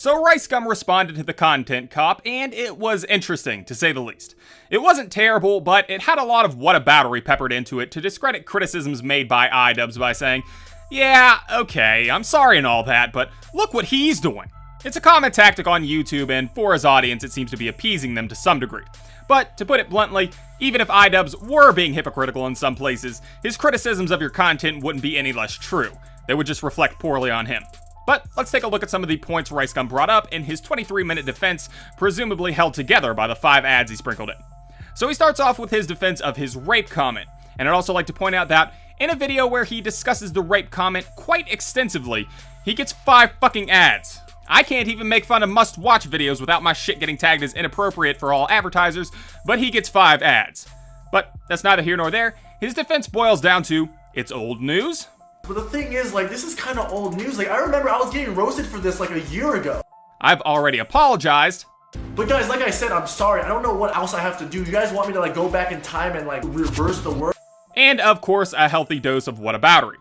So RiceGum responded to the content cop, and it was interesting, to say the least. It wasn't terrible, but it had a lot of whataboutery peppered into it to discredit criticisms made by IDubbzz by saying, yeah, okay, I'm sorry and all that, but look what he's doing. It's a common tactic on YouTube, and for his audience, it seems to be appeasing them to some degree. But, to put it bluntly, even if IDubbzz were being hypocritical in some places, his criticisms of your content wouldn't be any less true. They would just reflect poorly on him. But let's take a look at some of the points RiceGum brought up in his 23-minute defense, presumably held together by the 5 ads he sprinkled in. So he starts off with his defense of his rape comment, and I'd also like to point out that in a video where he discusses the rape comment quite extensively, he gets 5 fucking ads. I can't even make fun of must-watch videos without my shit getting tagged as inappropriate for all advertisers, but he gets 5 ads. But that's neither here nor there. His defense boils down to, it's old news. But the thing is, like, this is kind of old news. Like, I remember I was getting roasted for this like a year ago. I've already apologized. But guys, like I said, I'm sorry. I don't know what else I have to do. You guys want me to, like, go back in time and, like, reverse the word? And, of course, a healthy dose of whataboutery.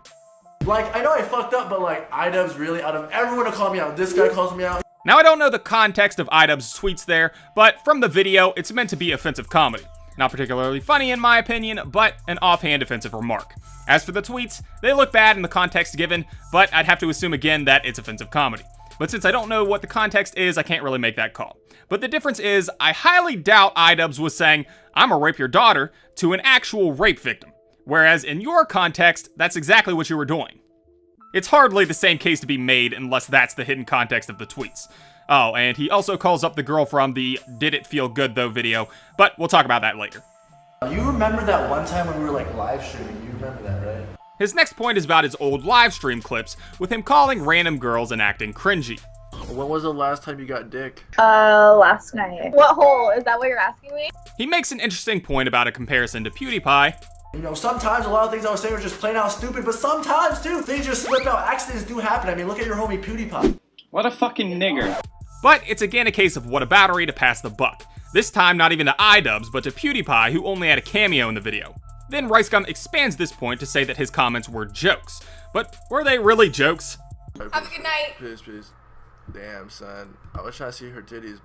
Like, I know I fucked up, but, like, IDubbzz really, out of everyone to call me out, this guy calls me out. Now, I don't know the context of IDubbzz's tweets there, but from the video, it's meant to be offensive comedy. Not particularly funny in my opinion, but an offhand offensive remark. As for the tweets, they look bad in the context given, but I'd have to assume again that it's offensive comedy. But since I don't know what the context is, I can't really make that call. But the difference is, I highly doubt IDubbzz was saying, "I'm gonna rape your daughter," to an actual rape victim. Whereas in your context, that's exactly what you were doing. It's hardly the same case to be made unless that's the hidden context of the tweets. Oh, and he also calls up the girl from the "Did It Feel Good Though" video, but we'll talk about that later. You remember that one time when we were, like, live streaming? You remember that, right? His next point is about his old live stream clips, with him calling random girls and acting cringy. When was the last time you got dick? Last night. What hole? Is that what you're asking me? He makes an interesting point about a comparison to PewDiePie. You know, sometimes a lot of things I was saying were just plain out stupid, but sometimes, too, things just slip out. Accidents do happen. I mean, look at your homie PewDiePie. What a fucking nigger. But it's again a case of whataboutery to pass the buck. This time not even to IDubbzz, but to PewDiePie, who only had a cameo in the video. Then RiceGum expands this point to say that his comments were jokes. But were they really jokes? Have a good night. Peace. Damn, son. I wish I see her titties.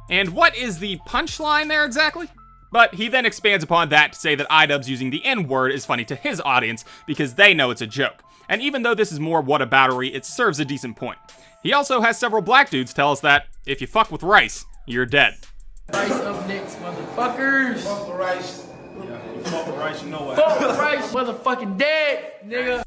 And what is the punchline there exactly? But he then expands upon that to say that IDubbzz using the N-word is funny to his audience because they know it's a joke. And even though this is more whataboutery, it serves a decent point. He also has several black dudes tell us that if you fuck with Rice, you're dead. Rice up next, motherfuckers. Fuck with Rice. Yeah, you fuck with Rice, you know what. Fuck with Rice, motherfucking dead, nigga.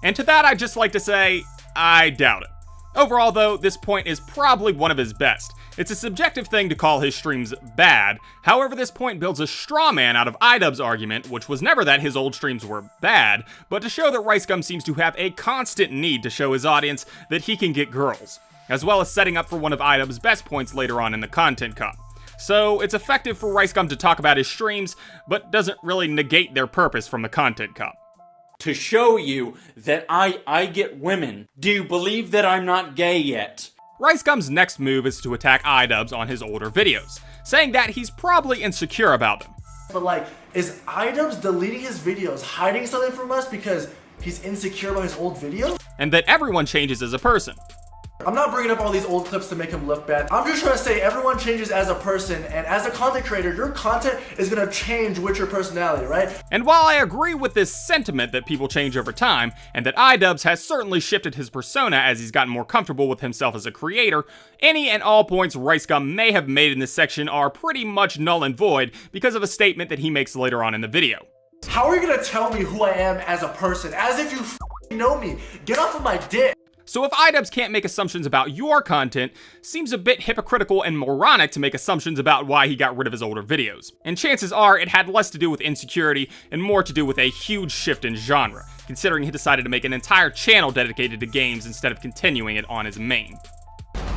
And to that, I'd just like to say, I doubt it. Overall, though, this point is probably one of his best. It's a subjective thing to call his streams bad. However, this point builds a straw man out of IDubbz's argument, which was never that his old streams were bad, but to show that RiceGum seems to have a constant need to show his audience that he can get girls, as well as setting up for one of IDubbz's best points later on in the content cop. So it's effective for RiceGum to talk about his streams, but doesn't really negate their purpose from the content cop. To show you that I get women. Do you believe that I'm not gay yet? RiceGum's next move is to attack IDubbzz on his older videos, saying that he's probably insecure about them. But, like, is IDubbzz deleting his videos, hiding something from us because he's insecure about his old videos? And that everyone changes as a person. I'm not bringing up all these old clips to make him look bad. I'm just trying to say everyone changes as a person, and as a content creator, your content is gonna change with your personality, right? And while I agree with this sentiment that people change over time, and that IDubbzz has certainly shifted his persona as he's gotten more comfortable with himself as a creator, any and all points RiceGum may have made in this section are pretty much null and void because of a statement that he makes later on in the video. How are you gonna tell me who I am as a person? As if you know me. Get off of my dick. So if IDubbzz can't make assumptions about your content, seems a bit hypocritical and moronic to make assumptions about why he got rid of his older videos. And chances are it had less to do with insecurity and more to do with a huge shift in genre, considering he decided to make an entire channel dedicated to games instead of continuing it on his main.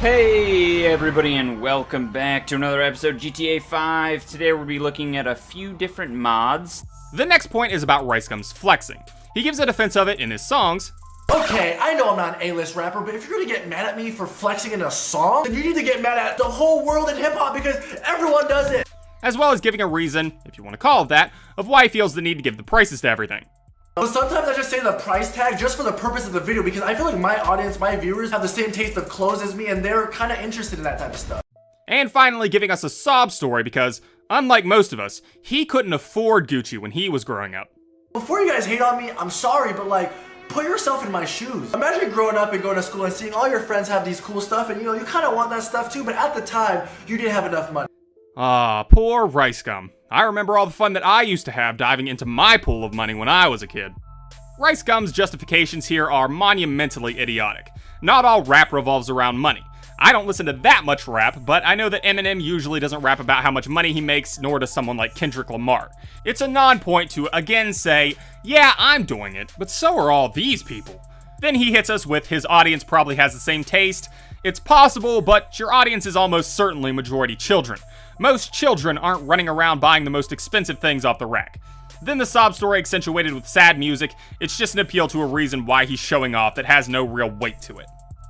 Hey everybody, and welcome back to another episode of GTA 5. Today we'll be looking at a few different mods. The next point is about RiceGum's flexing. He gives a defense of it in his songs. Okay, I know I'm not an A-list rapper, but if you're gonna get mad at me for flexing in a song, then you need to get mad at the whole world in hip-hop because everyone does it. As well as giving a reason, if you want to call it that, of why he feels the need to give the prices to everything. But sometimes I just say the price tag just for the purpose of the video because I feel like my audience, my viewers have the same taste of clothes as me and they're kind of interested in that type of stuff. And finally giving us a sob story because, unlike most of us, he couldn't afford Gucci when he was growing up. Before you guys hate on me, I'm sorry, but like, put yourself in my shoes. Imagine growing up and going to school and seeing all your friends have these cool stuff and you know, you kind of want that stuff too, but at the time, you didn't have enough money. Ah, poor RiceGum. I remember all the fun that I used to have diving into my pool of money when I was a kid. RiceGum's justifications here are monumentally idiotic. Not all rap revolves around money. I don't listen to that much rap, but I know that Eminem usually doesn't rap about how much money he makes, nor does someone like Kendrick Lamar. It's a non-point to again say, yeah, I'm doing it, but so are all these people. Then he hits us with his audience probably has the same taste. It's possible, but your audience is almost certainly majority children. Most children aren't running around buying the most expensive things off the rack. Then the sob story accentuated with sad music, it's just an appeal to a reason why he's showing off that has no real weight to it.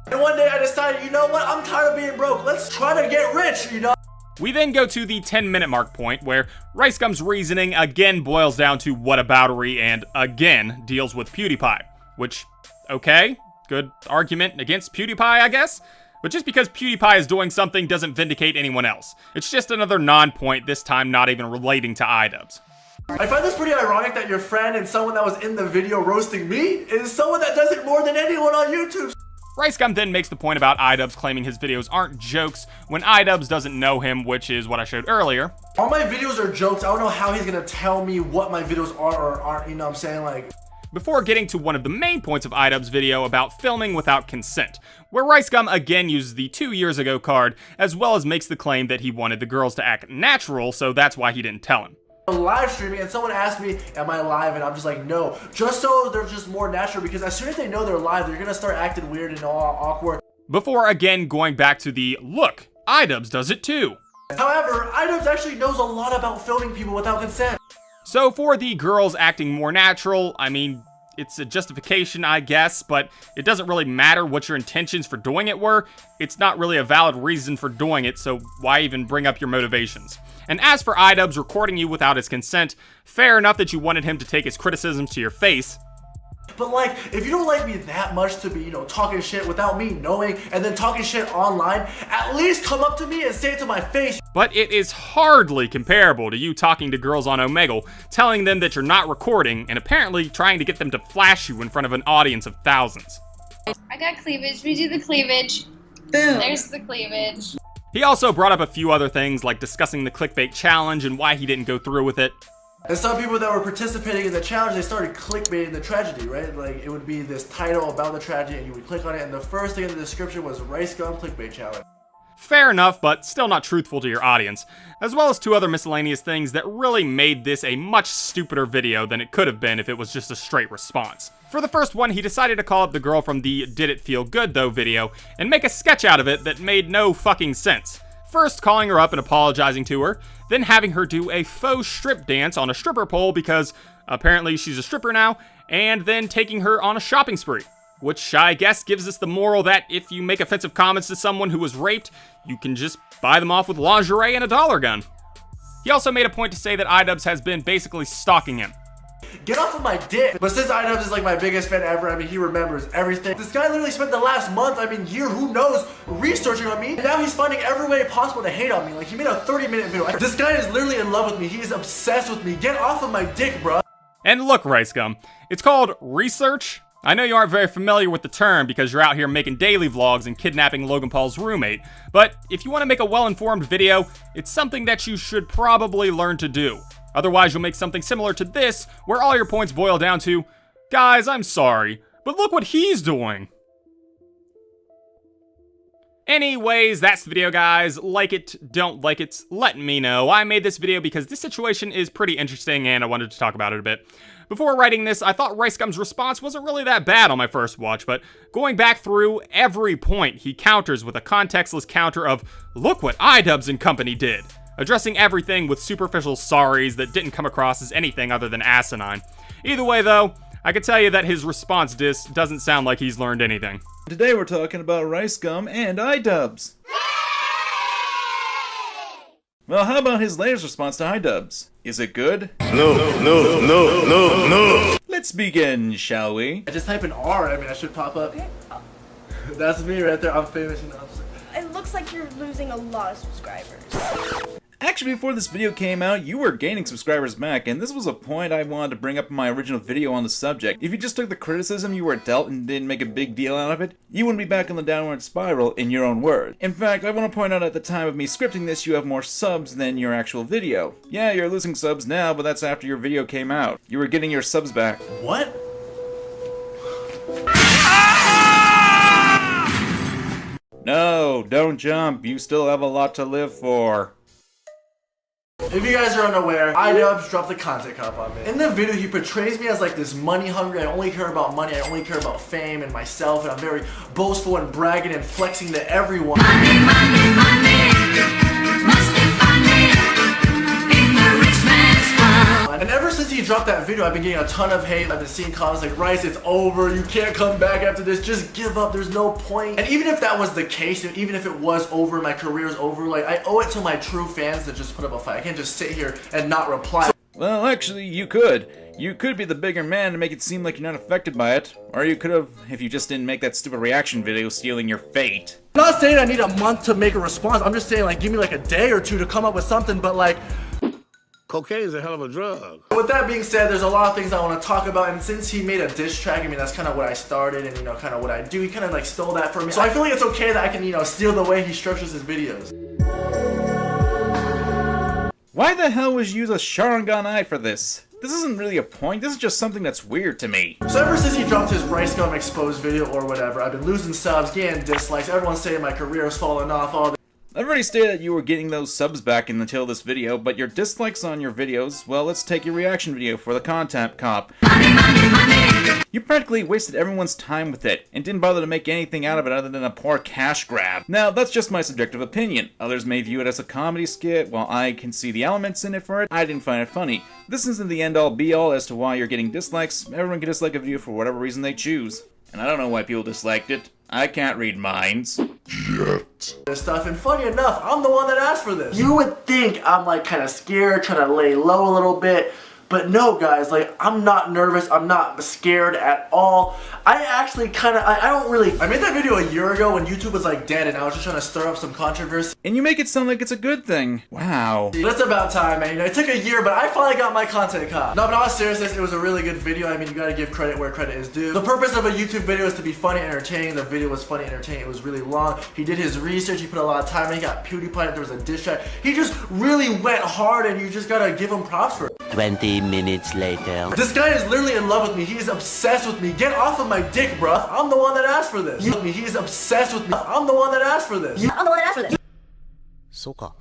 And one day I decided, you know what, I'm tired of being broke, let's try to get rich, you know? We then go to the 10-minute mark point where RiceGum's reasoning again boils down to whataboutery and again deals with PewDiePie. Which, okay, good argument against PewDiePie, I guess? But just because PewDiePie is doing something doesn't vindicate anyone else. It's just another non-point, this time not even relating to IDubbzz. I find this pretty ironic that your friend and someone that was in the video roasting me is someone that does it more than anyone on YouTube. RiceGum then makes the point about IDubbzz claiming his videos aren't jokes when IDubbzz doesn't know him, which is what I showed earlier. All my videos are jokes. I don't know how he's gonna tell me what my videos are or aren't, you know what I'm saying? Like, before getting to one of the main points of IDubbzz video about filming without consent, where RiceGum again uses the 2 years ago card, as well as makes the claim that he wanted the girls to act natural, so that's why he didn't tell him. Live streaming and someone asked me, am I live? And I'm just like, no, just so they're just more natural because as soon as they know they're live, they're gonna start acting weird and all awkward. Before again going back to the, look, IDubbzz does it too. However, IDubbzz actually knows a lot about filming people without consent. So for the girls acting more natural, I mean, it's a justification, I guess, but it doesn't really matter what your intentions for doing it were. It's not really a valid reason for doing it, so why even bring up your motivations? And as for IDubbzz recording you without his consent, fair enough that you wanted him to take his criticisms to your face. But like, if you don't like me that much to be, you know, talking shit without me knowing and then talking shit online, at least come up to me and say it to my face. But it is hardly comparable to you talking to girls on Omegle, telling them that you're not recording, and apparently trying to get them to flash you in front of an audience of thousands. I got cleavage. We do the cleavage. Boom. There's the cleavage. He also brought up a few other things, like discussing the clickbait challenge and why he didn't go through with it. And some people that were participating in the challenge, they started clickbaiting the tragedy, right? Like, it would be this title about the tragedy, and you would click on it, and the first thing in the description was RiceGum clickbait challenge. Fair enough, but still not truthful to your audience, as well as two other miscellaneous things that really made this a much stupider video than it could have been if it was just a straight response. For the first one, he decided to call up the girl from the Did It Feel Good Though video and make a sketch out of it that made no fucking sense. First calling her up and apologizing to her, then having her do a faux strip dance on a stripper pole because apparently she's a stripper now, and then taking her on a shopping spree. Which I guess gives us the moral that if you make offensive comments to someone who was raped, you can just buy them off with lingerie and a dollar gun. He also made a point to say that IDubbzz has been basically stalking him. Get off of my dick. But since IDubbzz is like my biggest fan ever, I mean, he remembers everything. This guy literally spent the last month, I mean, year, who knows, researching on me. And now he's finding every way possible to hate on me. Like, he made a 30-minute video. This guy is literally in love with me. He is obsessed with me. Get off of my dick, bro. And look, RiceGum, it's called research. I know you aren't very familiar with the term because you're out here making daily vlogs and kidnapping Logan Paul's roommate, but if you want to make a well-informed video, it's something that you should probably learn to do. Otherwise, you'll make something similar to this, where all your points boil down to, guys, I'm sorry, but look what he's doing. Anyways, that's the video, guys. Like it, don't like it, let me know. I made this video because this situation is pretty interesting and I wanted to talk about it a bit. Before writing this, I thought RiceGum's response wasn't really that bad on my first watch, but going back through every point, he counters with a contextless counter of, look what IDubbzz and company did, addressing everything with superficial sorries that didn't come across as anything other than asinine. Either way, though, I can tell you that his response diss doesn't sound like he's learned anything. Today we're talking about RiceGum and IDubbzz. Well, how about his latest response to IDubbzz? Is it good? No. Let's let's begin, shall we? I just type in R, I mean, I should pop up. That's me right there, I'm famous enough. It looks like you're losing a lot of subscribers. Actually, before this video came out, you were gaining subscribers back, and this was a point I wanted to bring up in my original video on the subject. If you just took the criticism you were dealt and didn't make a big deal out of it, you wouldn't be back on the downward spiral, in your own words. In fact, I want to point out at the time of me scripting this, you have more subs than your actual video. Yeah, you're losing subs now, but that's after your video came out. You were getting your subs back. What? No, don't jump. You still have a lot to live for. If you guys are unaware, IDubbzz dropped the content cop on me. In the video, he portrays me as like this money hungry, I only care about money, I only care about fame and myself, and I'm very boastful and bragging and flexing to everyone. Money, money, money, must be funny in the rich man's world. And ever since he dropped that video, I've been getting a ton of hate. I've been seeing comments like, Rice, it's over, you can't come back after this, just give up, there's no point. And even if that was the case, even if it was over, my career is over, like, I owe it to my true fans to just put up a fight. I can't just sit here and not reply. Well, actually, you could. You could be the bigger man to make it seem like you're not affected by it. Or you could have, if you just didn't make that stupid reaction video stealing your fate. I'm not saying I need a month to make a response, I'm just saying, like, give me like a day or two to come up with something, but like, cocaine is a hell of a drug. with that being said, there's a lot of things I want to talk about, and since he made a diss track, I mean, that's kind of what I started and, you know, kind of what I do. He kind of like stole that from me. So I feel like it's okay that I can, you know, steal the way he structures his videos. Why the hell would you use a Sharingan eye for this? This isn't really a point, this is just something that's weird to me. So ever since he dropped his RiceGum exposed video or whatever, I've been losing subs, getting dislikes, everyone's saying my career is falling off, all this. I've already stated that you were getting those subs back until this video, but your dislikes on your videos, well, let's take your reaction video for the content cop. Money, money, money. You practically wasted everyone's time with it, and didn't bother to make anything out of it other than a poor cash grab. Now, that's just my subjective opinion. Others may view it as a comedy skit, while I can see the elements in it for it. I didn't find it funny. This isn't the end-all be-all as to why you're getting dislikes. Everyone can dislike a video for whatever reason they choose. And I don't know why people disliked it. I can't read minds. This stuff, and funny enough, I'm the one that asked for this. You would think I'm like kind of scared, trying to lay low a little bit, but no guys, like I'm not nervous, I'm not scared at all. I actually kind of, I don't really, I made that video a year ago when YouTube was like dead and I was just trying to stir up some controversy. And you make it sound like it's a good thing. Wow. But it's about time, man. You know, it took a year, but I finally got my content cop. No, but in all seriousness, it was a really good video. I mean, you gotta give credit where credit is due. The purpose of a YouTube video is to be funny and entertaining. The video was funny and entertaining. It was really long. He did his research. He put a lot of time in. He got PewDiePie. There was a diss track. He just really went hard, and you just gotta give him props for it. 20 minutes later. This guy is literally in love with me. He is obsessed with me. Get off of my dick, bruh. I'm the one that asked for this. He is obsessed with me. I'm the one that asked for this. I'm the one that asked for this. Soka.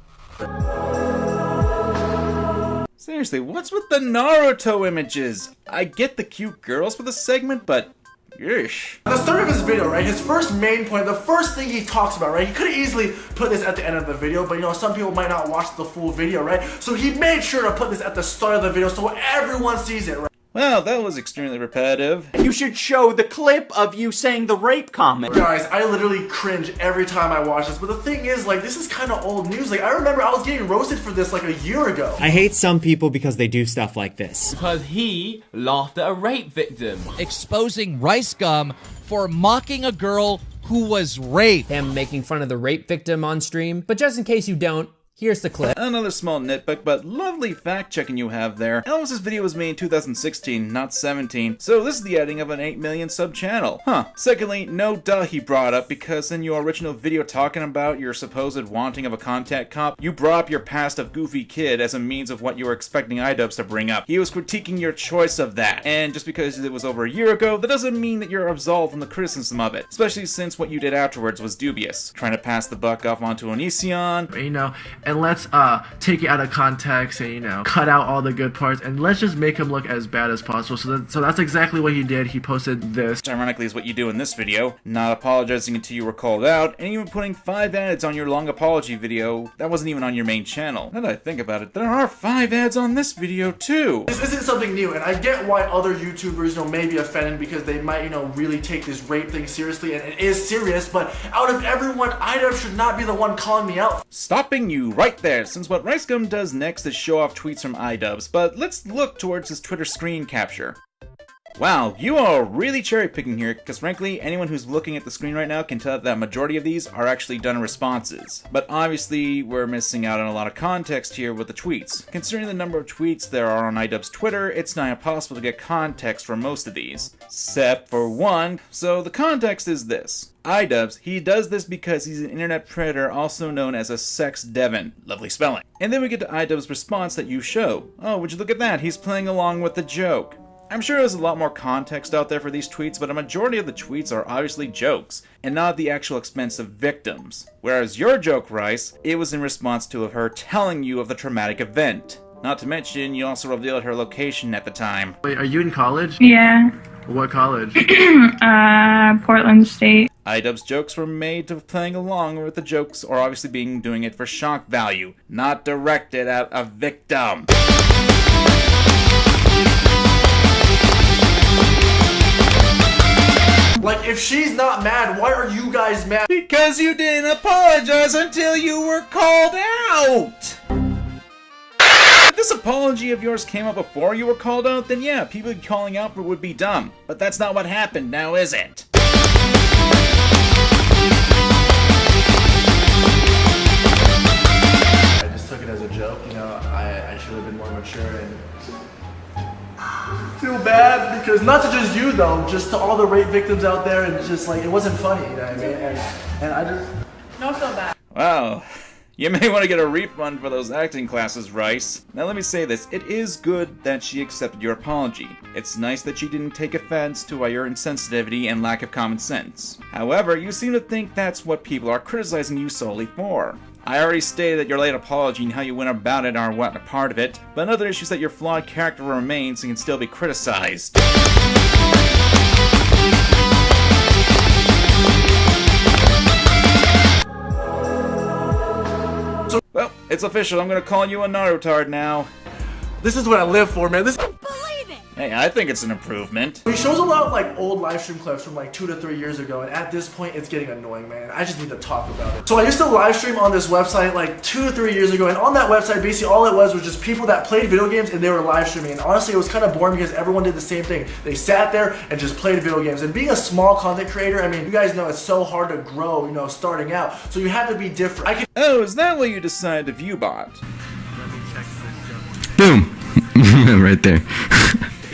Seriously, what's with the Naruto images? I get the cute girls for the segment, but yeesh. At the start of his video, right, his first main point, the first thing he talks about, right, he could have easily put this at the end of the video, but you know, some people might not watch the full video, right? So he made sure to put this at the start of the video so everyone sees it, right? Well, that was extremely repetitive. You should show the clip of you saying the rape comment. Guys, I literally cringe every time I watch this, but the thing is, like, this is kind of old news. Like, I remember I was getting roasted for this like a year ago. I hate some people because they do stuff like this. Because he laughed at a rape victim. Exposing RiceGum for mocking a girl who was raped. Him making fun of the rape victim on stream. But just in case you don't, here's the clip. Another small nitpick, but lovely fact-checking you have there. Elvis's video was made in 2016, not 17, so this is the editing of an 8 million sub channel. Huh. Secondly, no duh he brought up, because in your original video talking about your supposed wanting of a content cop, you brought up your past of Goofy Kid as a means of what you were expecting IDubbzz to bring up. He was critiquing your choice of that, and just because it was over a year ago, that doesn't mean that you're absolved from the criticism of it, especially since what you did afterwards was dubious. Trying to pass the buck off onto Onision. You know, and let's take it out of context and, you know, cut out all the good parts and let's just make him look as bad as possible. So that's exactly what he did. He posted this. Which ironically is what you do in this video, not apologizing until you were called out, and even putting 5 ads on your long apology video that wasn't even on your main channel. Now that I think about it, there are 5 ads on this video too. This isn't something new, and I get why other YouTubers, you know, may be offended because they might, you know, really take this rape thing seriously, and it is serious, but out of everyone, IDubbzz should not be the one calling me out. Stopping you right there, since what RiceGum does next is show off tweets from IDubbzz, but let's look towards his Twitter screen capture. Wow, you are really cherry picking here, because frankly, anyone who's looking at the screen right now can tell that a majority of these are actually done responses. But obviously, we're missing out on a lot of context here with the tweets. Considering the number of tweets there are on IDubbzz Twitter, it's nigh impossible to get context for most of these. Except for one. So the context is this. IDubbzz, he does this because he's an internet predator also known as a sex devin. Lovely spelling. And then we get to IDubbz's response that you show. Oh, would you look at that? He's playing along with the joke. I'm sure there's a lot more context out there for these tweets, but a majority of the tweets are obviously jokes, and not at the actual expense of victims. Whereas your joke, Rice, it was in response to her telling you of the traumatic event. Not to mention, you also revealed her location at the time. Wait, are you in college? Yeah. What college? Portland State. IDubbz's jokes were made to playing along with the jokes, or obviously doing it for shock value, not directed at a victim. Like, if she's not mad, why are you guys mad? Because you didn't apologize until you were called out! If this apology of yours came up before you were called out, then yeah, people calling out for it would be dumb. But that's not what happened, now is it? I just took it as a joke, you know, I should have been more mature and feel bad because not to just you though, just to all the rape victims out there, and just like it wasn't funny, you know what I mean? And I just Don't feel bad. Wow. You may want to get a refund for those acting classes, Rice. Now let me say this, it is good that she accepted your apology. It's nice that she didn't take offense to your insensitivity and lack of common sense. However, you seem to think that's what people are criticizing you solely for. I already stated that your late apology and how you went about it are what a part of it, but another issue is that your flawed character remains and can still be criticized. Well, it's official. I'm gonna call you a Narutard now. This is what I live for, man. Hey, I think it's an improvement. He shows a lot of like old live stream clips from like 2 to 3 years ago, and at this point it's getting annoying, man. I just need to talk about it. So I used to live stream on this website like 2 to 3 years ago, and on that website basically all it was just people that played video games and they were live streaming. And honestly it was kind of boring because everyone did the same thing. They sat there and just played video games. And being a small content creator, I mean, you guys know it's so hard to grow, you know, starting out. So you have to be different. Oh, is that why you decided to view bot? Boom! Right there.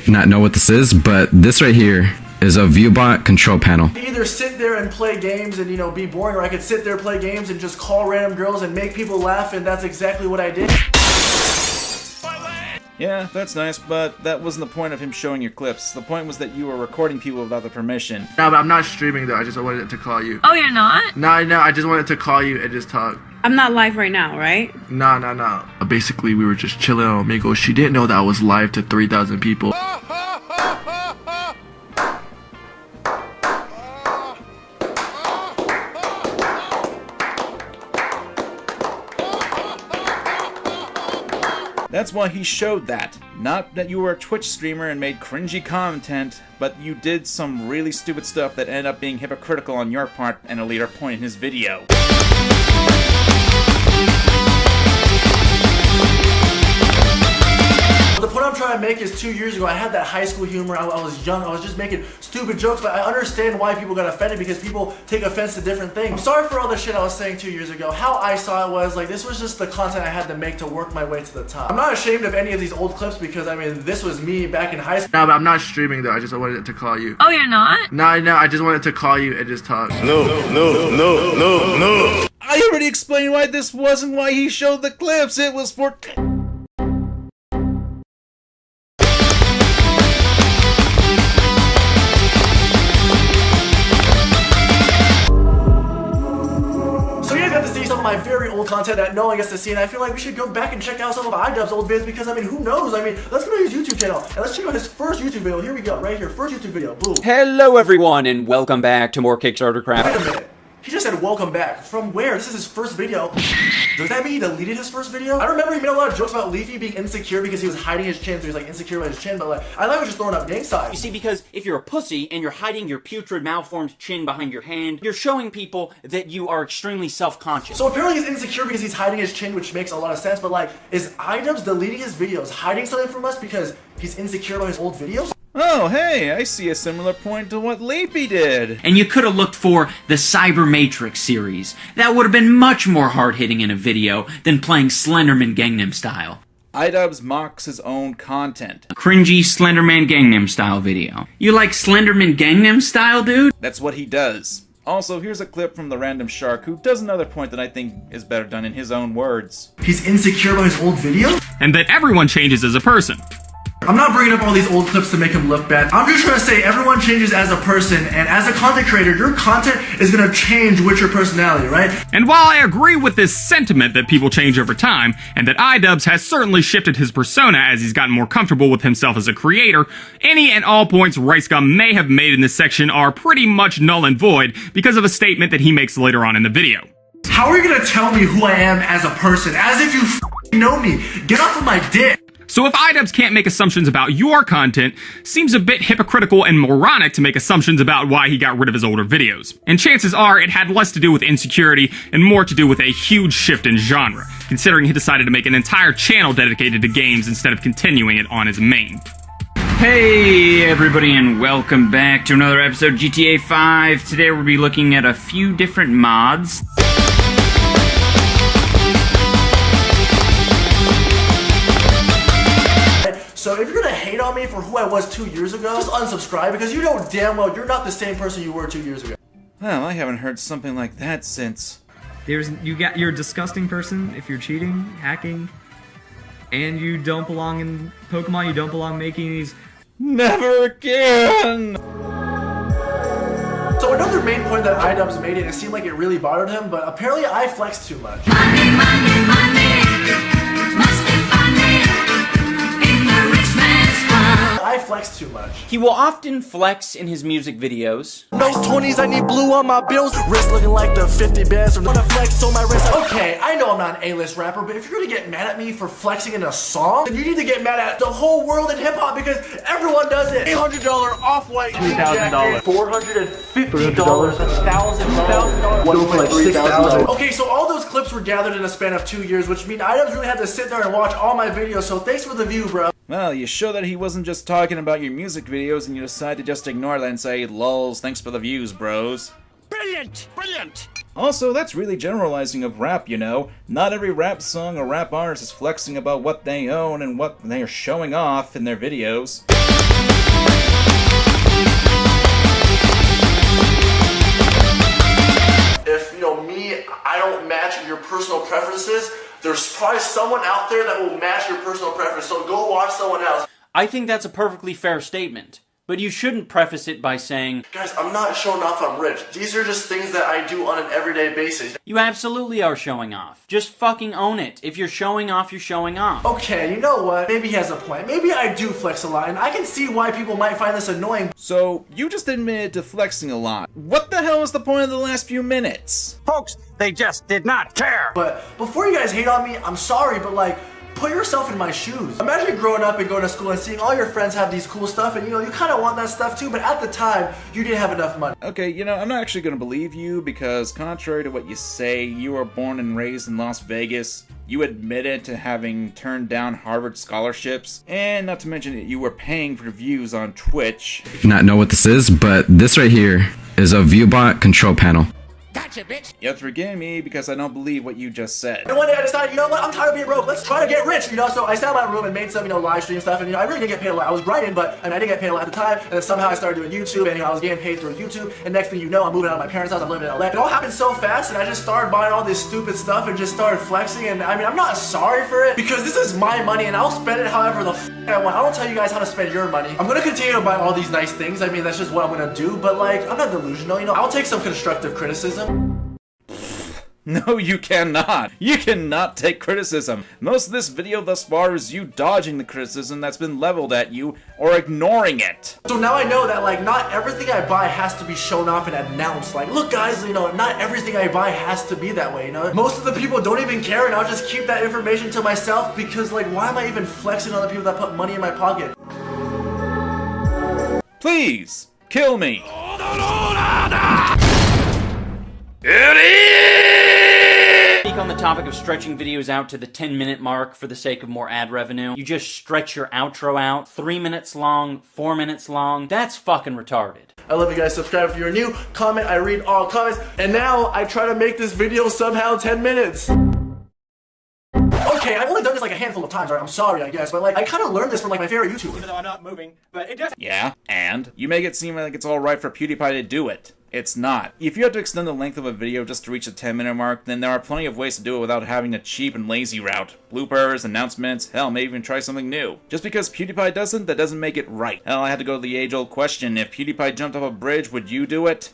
Not know what this is, but this right here is a viewbot control panel. I could either sit there and play games and, you know, be boring, or I could sit there, play games, and just call random girls and make people laugh, and that's exactly what I did. Yeah, that's nice, but that wasn't the point of him showing your clips. The point was that you were recording people without the permission. No, but I'm not streaming though, I just wanted to call you. Oh, you're not? No, I just wanted to call you and just talk. I'm not live right now, right? No. Basically, we were just chilling on Omegle. She didn't know that I was live to 3,000 people. That's why he showed that. Not that you were a Twitch streamer and made cringy content, but you did some really stupid stuff that ended up being hypocritical on your part and a later point in his video. The point I'm trying to make is 2 years ago, I had that high school humor. I was young, I was just making stupid jokes, but I understand why people got offended because people take offense to different things. I'm sorry for all the shit I was saying 2 years ago. How I saw it was, like, this was just the content I had to make to work my way to the top. I'm not ashamed of any of these old clips because, I mean, this was me back in high school. No, but I'm not streaming though, I just wanted to call you. Oh, you're not? No, I just wanted to call you and just talk. No. I already explained why this wasn't why he showed the clips. It was for... My very old content that no one gets to see, and I feel like we should go back and check out some of IDubbz's old videos because, I mean, who knows? I mean, let's go to his YouTube channel and let's check out his first YouTube video. Here we go, right here, first YouTube video, boom. Hello everyone and welcome back to more Kickstarter crap. Wait a minute. He just said welcome back. From where? This is his first video. Does that mean he deleted his first video? I remember he made a lot of jokes about Leafy being insecure because he was hiding his chin, so he was like insecure about his chin, but like, I thought he was just throwing up gang signs. You see, because if you're a pussy and you're hiding your putrid malformed chin behind your hand, you're showing people that you are extremely self-conscious. So apparently he's insecure because he's hiding his chin, which makes a lot of sense, but like, is IDubbzz deleting his videos, hiding something from us because he's insecure about his old videos? Oh, hey, I see a similar point to what Leapy did. And you could have looked for the Cyber Matrix series. That would have been much more hard-hitting in a video than playing Slenderman Gangnam Style. IDubbzz mocks his own content. Cringy Slenderman Gangnam Style video. You like Slenderman Gangnam Style, dude? That's what he does. Also, here's a clip from TheRandomShark, who does another point that I think is better done in his own words. He's insecure about his old video? And that everyone changes as a person. I'm not bringing up all these old clips to make him look bad. I'm just trying to say everyone changes as a person, and as a content creator, your content is gonna change with your personality, right? And while I agree with this sentiment that people change over time, and that IDubbzz has certainly shifted his persona as he's gotten more comfortable with himself as a creator, any and all points RiceGum may have made in this section are pretty much null and void because of a statement that he makes later on in the video. How are you gonna tell me who I am as a person? As if you know me. Get off of my dick. So if IDubbzz can't make assumptions about your content, seems a bit hypocritical and moronic to make assumptions about why he got rid of his older videos. And chances are it had less to do with insecurity and more to do with a huge shift in genre, considering he decided to make an entire channel dedicated to games instead of continuing it on his main. Hey everybody and welcome back to another episode of GTA 5. Today we'll be looking at a few different mods. So if you're gonna hate on me for who I was 2 years ago, just unsubscribe because you know damn well you're not the same person you were 2 years ago. Well, I haven't heard something like that since. You're a disgusting person if you're cheating, hacking, and you don't belong in Pokemon, you don't belong making these. Never again! So another main point that IDubbzz made, and it seemed like it really bothered him, but apparently I flexed too much. I flex too much. He will often flex in his music videos. Nice 20s, I need blue on my bills. Wrist looking like the 50 bands. I'm gonna flex on my wrist. Okay, I know I'm not an A-list rapper, but if you're gonna get mad at me for flexing in a song, then you need to get mad at the whole world in hip-hop because everyone does it. $800 off-white $2,000. $450. $1,000. One for like $6,000. Okay, so all those clips were gathered in a span of 2 years, which means IDubbzz really had to sit there and watch all my videos, so thanks for the view, bro. Well, you show that he wasn't just talking about your music videos and you decide to just ignore that and say, lols, thanks for the views, bros. Brilliant! Brilliant! Also, that's really generalizing of rap, you know. Not every rap song or rap artist is flexing about what they own and what they are showing off in their videos. If, you know, me, I don't match your personal preferences, there's probably someone out there that will match your personal preference, so go watch someone else. I think that's a perfectly fair statement, but you shouldn't preface it by saying, guys, I'm not showing off I'm rich. These are just things that I do on an everyday basis. You absolutely are showing off. Just fucking own it. If you're showing off, you're showing off. Okay, you know what? Maybe he has a point. Maybe I do flex a lot, and I can see why people might find this annoying. So, you just admitted to flexing a lot. What the hell is the point of the last few minutes? Folks, they just did not care. But before you guys hate on me, I'm sorry, but like, put yourself in my shoes. Imagine growing up and going to school and seeing all your friends have these cool stuff and you know, you kind of want that stuff too, but at the time, you didn't have enough money. Okay, you know, I'm not actually going to believe you because contrary to what you say, you were born and raised in Las Vegas, you admitted to having turned down Harvard scholarships, and not to mention that you were paying for views on Twitch. Not know what this is, but this right here is a ViewBot control panel. Gotcha, bitch! You have to forgive me because I don't believe what you just said. And one day I decided, you know what, I'm tired of being broke, let's try to get rich, you know, so I sat in my room and made some, you know, live stream stuff, and you know, I really didn't get paid a lot. I was grinding, but I didn't get paid a lot at the time, and then somehow I started doing YouTube, and you know, I was getting paid through YouTube, and next thing you know, I'm moving out of my parents' house, I'm living in LA. It all happened so fast, and I just started buying all this stupid stuff and just started flexing, and I mean, I'm not sorry for it, because this is my money, and I'll spend it however the f I want. I don't tell you guys how to spend your money. I'm gonna continue to buy all these nice things, I mean, that's just what I'm gonna do, but like, I'm not delusional, you know, I'll take some constructive criticism. No, you cannot. You cannot take criticism. Most of this video thus far is you dodging the criticism that's been leveled at you or ignoring it. So now I know that like not everything I buy has to be shown off and announced. Like, look guys, you know, not everything I buy has to be that way, you know? Most of the people don't even care and I'll just keep that information to myself because like, why am I even flexing on the people that put money in my pocket? Please, kill me. speak on the topic of stretching videos out to the 10-minute mark for the sake of more ad revenue. You just stretch your outro out 3 minutes long, 4 minutes long. That's fucking retarded. I love you guys. Subscribe if you're new. Comment. I read all comments. And now I try to make this video somehow 10 minutes. Okay, I've only done this like a handful of times, right? I'm sorry, I guess, but like, I kind of learned this from like my favorite YouTuber. Even though I'm not moving, but it does. Yeah, and? You make it seem like it's alright for PewDiePie to do it. It's not. If you have to extend the length of a video just to reach the 10-minute mark, then there are plenty of ways to do it without having a cheap and lazy route. Bloopers, announcements, hell, maybe even try something new. Just because PewDiePie doesn't, that doesn't make it right. Hell, I had to go to the age-old question, if PewDiePie jumped off a bridge, would you do it?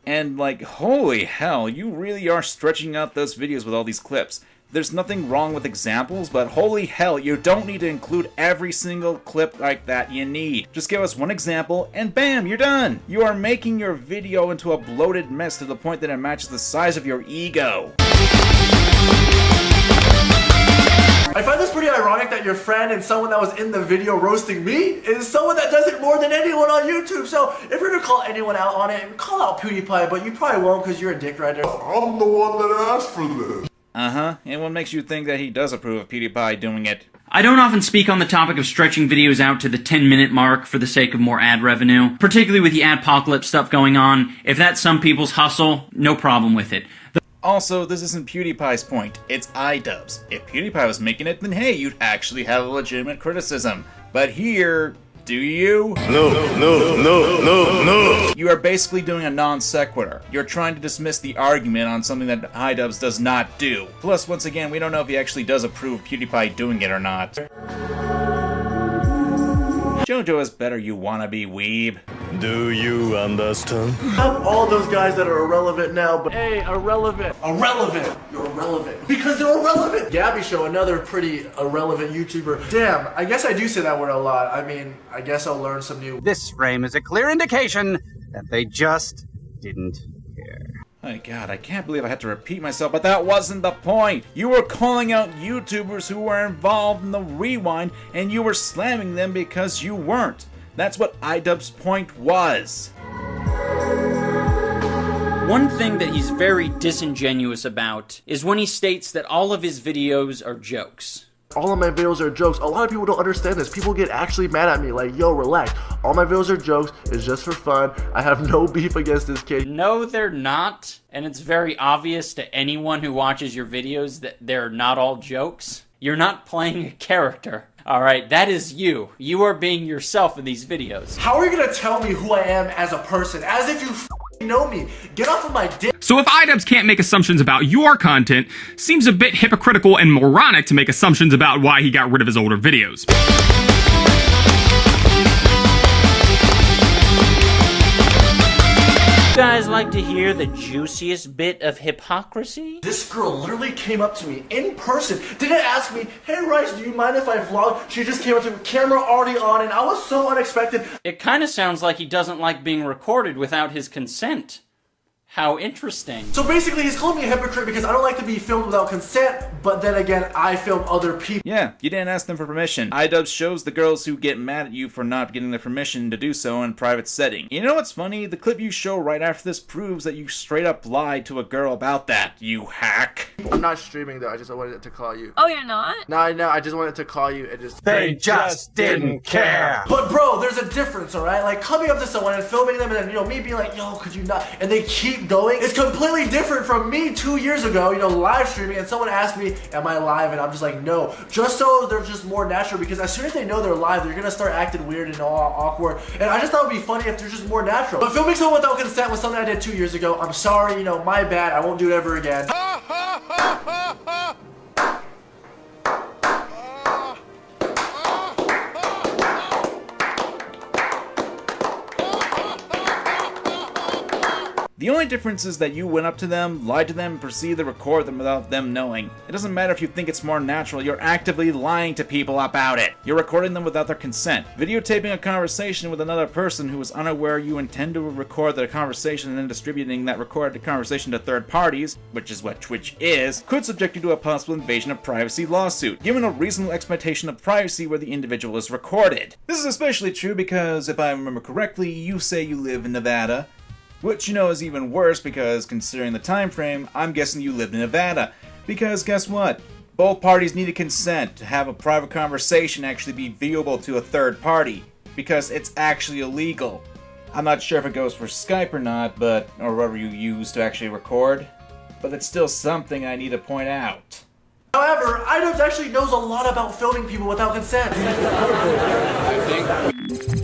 And like, holy hell, you really are stretching out those videos with all these clips. There's nothing wrong with examples, but holy hell, you don't need to include every single clip like that you need. Just give us one example, and bam, you're done! You are making your video into a bloated mess to the point that it matches the size of your ego. I find this pretty ironic that your friend and someone that was in the video roasting me is someone that does it more than anyone on YouTube. So if you're gonna call anyone out on it, call out PewDiePie, but you probably won't because you're a dick rider. I'm the one that asked for this. And what makes you think that he does approve of PewDiePie doing it? I don't often speak on the topic of stretching videos out to the 10-minute mark for the sake of more ad revenue, particularly with the adpocalypse stuff going on. If that's some people's hustle, no problem with it. Also, this isn't PewDiePie's point, it's IDubbzz. If PewDiePie was making it, then hey, you'd actually have a legitimate criticism. But here, do you? No. You are basically doing a non sequitur. You're trying to dismiss the argument on something that IDubbzz does not do. Plus, once again, we don't know if he actually does approve of PewDiePie doing it or not. JoJo is better, you wannabe weeb. Do you understand? Have all those guys that are irrelevant now, but hey, irrelevant. Irrelevant. You're irrelevant. Because they're irrelevant. Gabby Show, another pretty irrelevant YouTuber. Damn, I guess I do say that word a lot. I mean, I guess I'll learn some new. This frame is a clear indication that they just didn't care. My god, I can't believe I had to repeat myself, but that wasn't the point! You were calling out YouTubers who were involved in the rewind, and you were slamming them because you weren't. That's what IDubbz's point was. One thing that he's very disingenuous about is when he states that all of his videos are jokes. All of my videos are jokes. A lot of people don't understand this. People get actually mad at me like, yo, relax. All my videos are jokes. It's just for fun. I have no beef against this kid. No, they're not. And it's very obvious to anyone who watches your videos that they're not all jokes. You're not playing a character. Alright, that is you. You are being yourself in these videos. How are you gonna tell me who I am as a person? As if you know me. Get off of my dick. So if IDubbzz can't make assumptions about your content, seems a bit hypocritical and moronic to make assumptions about why he got rid of his older videos. You guys like to hear the juiciest bit of hypocrisy? This girl literally came up to me in person, didn't ask me, hey Rice, do you mind if I vlog? She just came up to me, camera already on, and I was so unexpected. It kind of sounds like he doesn't like being recorded without his consent. How interesting. So basically, he's calling me a hypocrite because I don't like to be filmed without consent, but then again, I film other people. Yeah, you didn't ask them for permission. IDubbzz shows the girls who get mad at you for not getting their permission to do so in a private setting. You know what's funny? The clip you show right after this proves that you straight up lied to a girl about that, you hack. I'm not streaming though, I just wanted to call you. Oh, you're not? No, I just wanted to call you and just... They just didn't care. But bro, there's a difference, alright? Like coming up to someone and filming them and then, you know, me being like, yo, could you not? And they keep going. It's completely different from me 2 years ago, you know, live streaming, and someone asked me, am I live? And I'm just like, no. Just so they're just more natural, because as soon as they know they're live, they're gonna start acting weird and all awkward. And I just thought it would be funny if they're just more natural. But filming someone without consent was something I did 2 years ago. I'm sorry, you know, my bad. I won't do it ever again. The only difference is that you went up to them, lied to them, and proceeded to record them without them knowing. It doesn't matter if you think it's more natural, you're actively lying to people about it. You're recording them without their consent. Videotaping a conversation with another person who is unaware you intend to record the conversation and then distributing that recorded conversation to third parties, which is what Twitch is, could subject you to a possible invasion of privacy lawsuit, given a reasonable expectation of privacy where the individual is recorded. This is especially true because, if I remember correctly, you say you live in Nevada, which you know is even worse because, considering the time frame, I'm guessing you lived in Nevada. Because guess what? Both parties needed consent to have a private conversation actually be viewable to a third party, because it's actually illegal. I'm not sure if it goes for Skype or not, or whatever you use to actually record, but it's still something I need to point out. However, IDubbzz actually knows a lot about filming people without consent.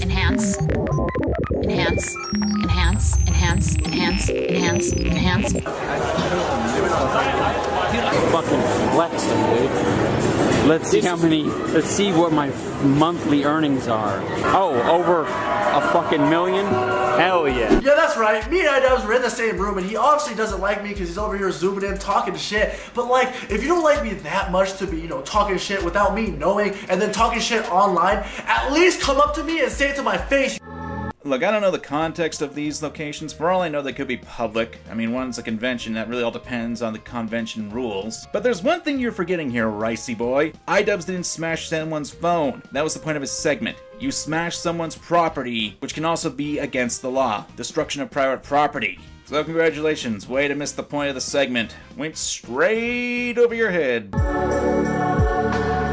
Enhance. Enhance. Enhance. Enhance. Enhance. Enhance. Enhance. Fucking flexing, dude. Let's see what my monthly earnings are. Oh, over a fucking million? Hell yeah. Yeah, that's right. Me and IDubbzz were in the same room, and he obviously doesn't like me because he's over here zooming in, talking shit. But like, if you don't like me that much to be, you know, talking shit without me knowing, and then talking shit online, at least come up to me and say it to my face. Look, I don't know the context of these locations. For all I know, they could be public. I mean, one's a convention. That really all depends on the convention rules. But there's one thing you're forgetting here, Ricey boy. IDubbzz didn't smash someone's phone. That was the point of his segment. You smash someone's property, which can also be against the law. Destruction of private property. So congratulations, way to miss the point of the segment. Went straight over your head.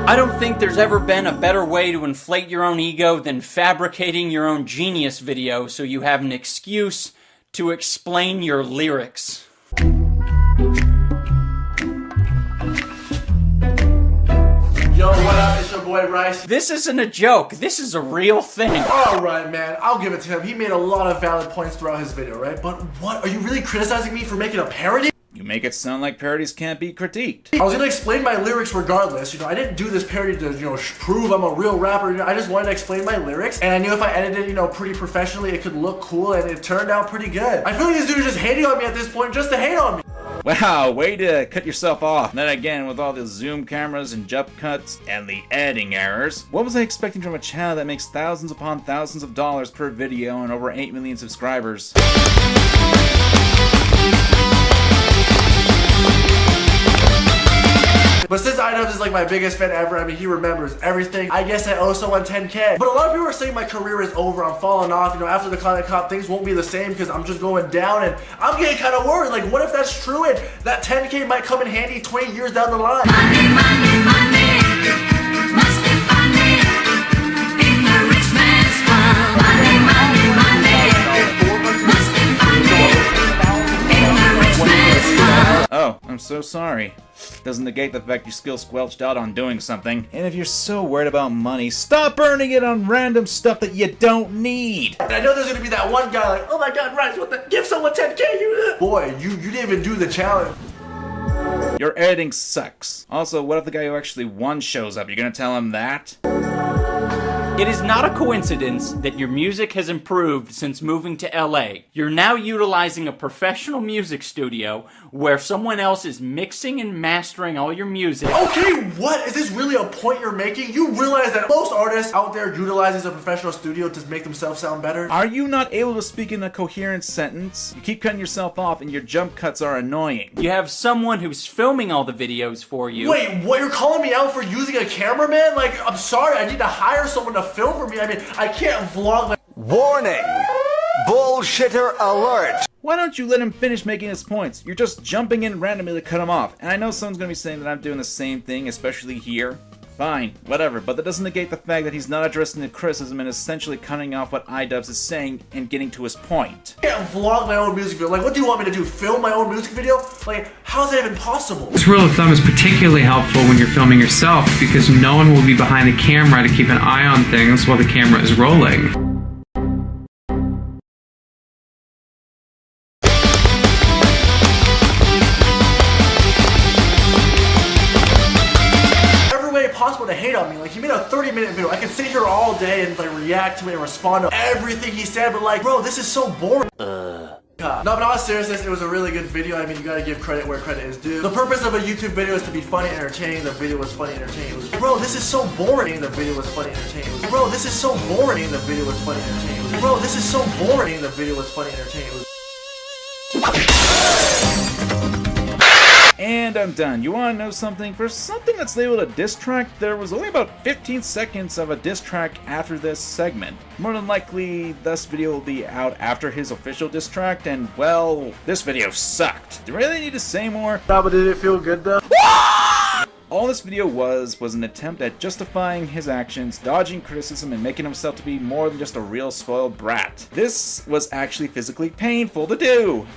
I don't think there's ever been a better way to inflate your own ego than fabricating your own genius video so you have an excuse to explain your lyrics. Yo, what up? It's your boy Rice. This isn't a joke. This is a real thing. Alright, man. I'll give it to him. He made a lot of valid points throughout his video, right? But what? Are you really criticizing me for making a parody? You make it sound like parodies can't be critiqued. I was gonna explain my lyrics regardless. You know, I didn't do this parody to, you know, prove I'm a real rapper. You know, I just wanted to explain my lyrics, and I knew if I edited it, you know, pretty professionally, it could look cool, and it turned out pretty good. I feel like this dude is just hating on me at this point just to hate on me. Wow, way to cut yourself off. And then again, with all the zoom cameras and jump cuts and the editing errors, what was I expecting from a channel that makes thousands upon thousands of dollars per video and over 8 million subscribers? But since IDubbzz is like my biggest fan ever, I mean, he remembers everything. I guess I owe someone 10K. But a lot of people are saying my career is over, I'm falling off. You know, after the Content Cop, things won't be the same because I'm just going down, and I'm getting kind of worried. Like, what if that's true and that 10K might come in handy 20 years down the line? Money, money, money. Must be funny in the rich man's world. Money, money, money. Must be funny in the rich man's world. Oh, I'm so sorry. Doesn't negate the fact you still squelched out on doing something. And if you're so worried about money, stop burning it on random stuff that you don't need. And I know there's gonna be that one guy like, oh my god, Rice, what the? Give someone 10K, you. Boy, you didn't even do the challenge. Your editing sucks. Also, what if the guy who actually won shows up? You're gonna tell him that? It is not a coincidence that your music has improved since moving to LA. You're now utilizing a professional music studio where someone else is mixing and mastering all your music. Okay, what? Is this really a point you're making? You realize that most artists out there utilizes a professional studio to make themselves sound better? Are you not able to speak in a coherent sentence? You keep cutting yourself off and your jump cuts are annoying. You have someone who's filming all the videos for you. Wait, what? You're calling me out for using a cameraman? Like, I'm sorry, I need to hire someone to film for me. I mean, I can't vlog like— Warning! Bullshitter alert! Why don't you let him finish making his points? You're just jumping in randomly to cut him off. And I know someone's gonna be saying that I'm doing the same thing, especially here. Fine, whatever, but that doesn't negate the fact that he's not addressing the criticism and essentially cutting off what IDubbzz is saying and getting to his point. I can't vlog my own music video. Like, what do you want me to do? Film my own music video? Like, how is that even possible? This rule of thumb is particularly helpful when you're filming yourself because no one will be behind the camera to keep an eye on things while the camera is rolling. Possible to hate on me. Like, he made a 30-minute video. I can sit here all day and like react to it and respond to everything he said, but like, bro, this is so boring. No, but in all seriousness, it was a really good video. I mean, you gotta give credit where credit is due. The purpose of a YouTube video is to be funny and entertaining. The video was funny and entertaining. It was, bro, this is so boring. The video was funny and entertaining. It was, bro, this is so boring. The video was funny and entertaining. It was, bro, this is so boring. The video was funny and entertaining. It was... And I'm done. You want to know something? For something that's labeled a diss track, there was only about 15 seconds of a diss track after this segment. More than likely, this video will be out after his official diss track, and well, this video sucked. Do I really need to say more? No, but did it feel good though? All this video was an attempt at justifying his actions, dodging criticism, and making himself to be more than just a real spoiled brat. This was actually physically painful to do.